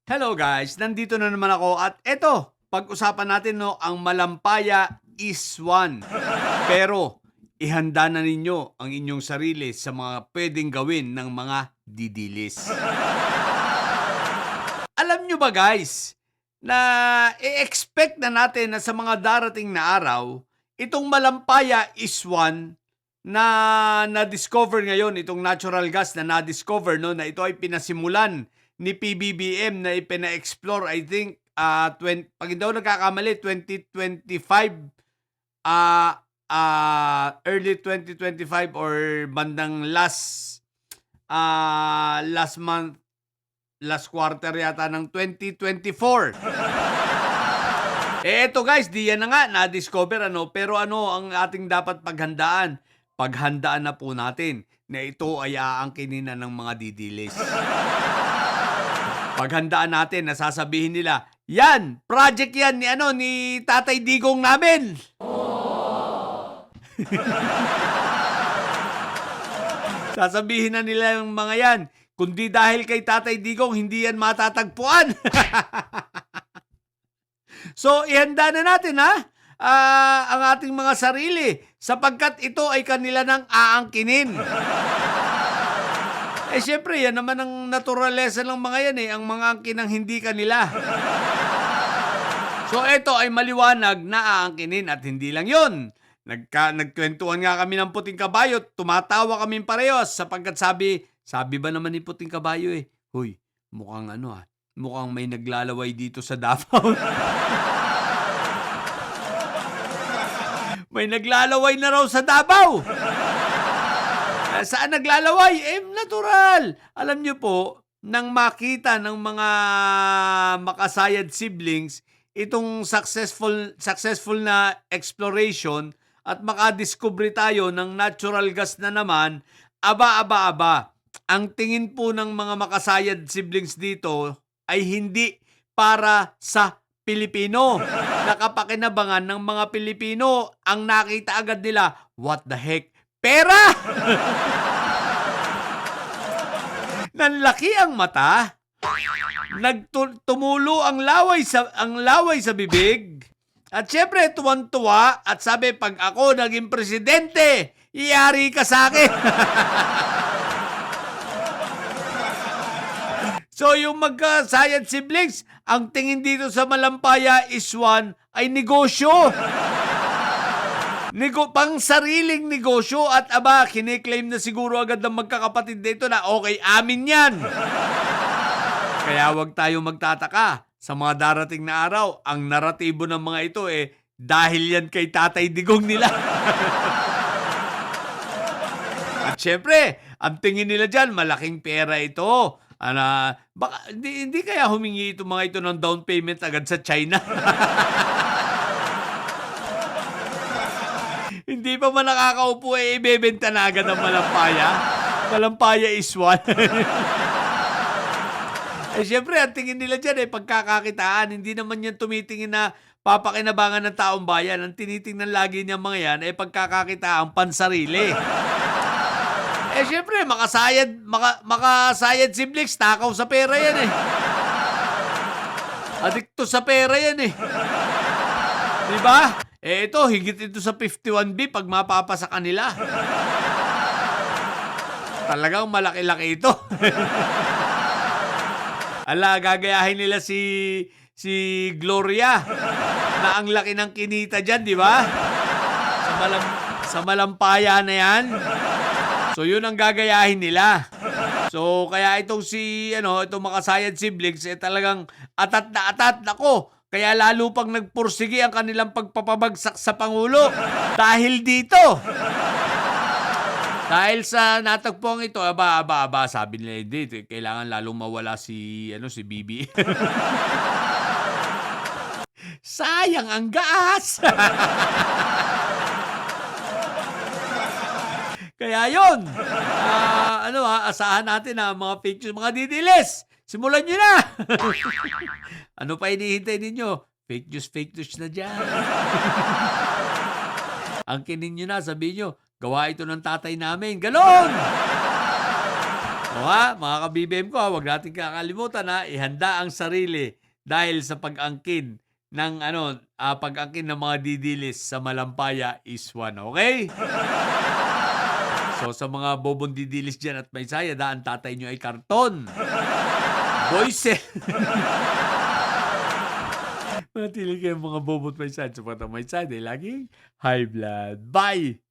Hello guys, nandito na naman ako at eto, pag-usapan natin ang Malampaya is one. Pero ihanda na ninyo ang inyong sarili sa mga pwedeng gawin ng mga didilis. Alam nyo ba guys, na i-expect na natin na sa mga darating na araw, itong Malampaya is one na na-discover ngayon, itong natural gas na na-discover na ito ay pinasimulan ni PBBM na ipina-explore, I think, pag hindi ako nagkakamali, 2025, early 2025 or bandang last month, last quarter yata ng 2024. Eto guys, di yan na nga, na-discover pero ang ating dapat paghandaan? Paghandaan na po natin na ito ay aangkinin na ng mga didilis. Paghandaan natin na sasabihin nila, yan, project yan ni Tatay Digong namin. Sasabihin na nila yung mga yan, kundi dahil kay Tatay Digong, hindi yan matatagpuan. So, ihanda na natin ang ating mga sarili sapagkat ito ay kanila nang aangkinin. Syempre, yan naman ang naturalesa ng mga yan ang mga angkin ng hindi kanila. So, ito ay maliwanag na aangkinin at hindi lang yon. Nagkwentuhan nga kami ng puting kabayo, tumatawa kami parehas sapagkat sabi ba naman ni puting kabayo huy, mukhang mukhang may naglalaway dito sa Davao. May naglalaway na raw sa Davao. Saan naglalaway? Natural. Alam niyo po, nang makita ng mga makasayad siblings, itong successful na exploration at makadiscover tayo ng natural gas na naman, aba. Ang tingin po ng mga makasayad siblings dito ay hindi para sa Pilipino. Nakapakinabangan ng mga Pilipino. Ang nakita agad nila, what the heck? Pera! Nanlaki ang mata. Tumulo ang laway sa bibig. At syempre, tuwan-tuwa. At sabi, pag ako naging presidente, iyari ka sa akin. So, yung magkasayad siblings, ang tingin dito sa Malampaya is one ay negosyo. Pang sariling negosyo at kiniklaim na siguro agad ng magkakapatid dito na okay, amin yan. Kaya wag tayo magtataka sa mga darating na araw, ang naratibo ng mga ito dahil yan kay Tatay Digong nila. At syempre, ang tingin nila dyan, malaking pera ito. Baka, hindi kaya humingi itong mga ito ng down payment agad sa China. Hindi pa man nakakaupo ibebenta na agad ang Malampaya. Malampaya is one. Syempre, ang tingin nila dyan pagkakakitaan. Hindi naman yan tumitingin na papakinabangan ng taong bayan. Ang tinitingnan lagi niya mga yan pagkakakitaan pansarili. Syempre, makasayad siblings, takaw sa pera yan Adikto sa pera yan Diba? Ito, higit ito sa 51B pag mapapasa kanila. Talagang malaki-laki ito. Gagayahin nila si Gloria na ang laki ng kinita dyan, di ba? Sa Malampaya na yan. So, yun ang gagayahin nila. So, kaya itong itong makasayad siblings, talagang atat na atat. Nako, kaya lalo pang nagpursigi ang kanilang pagpapabagsak sa Pangulo. Dahil dito. Dahil sa natagpuan ito, sabi nila dito, kailangan lalong mawala si Bibi. Sayang ang gas. Kaya yun, asahan natin mga fake news, mga didilis. Simulan nyo na. Ano pa hinihintay ninyo? Fake news na dyan. Angkinin nyo na, sabihin nyo, gawa ito ng tatay namin. Ganon! O ha, mga ka-BBM ko, ha, wag natin kakalimutan na ihanda ang sarili dahil sa pag-angkin ng pag-angkin ng mga didilis sa Malampaya is one, okay? So sa mga bobong didilis diyan at may saya, ang tatay nyo ay karton. Boyse. Manatili kayong mga bobo't may side. Sapat ang may side, laging high blood. Bye!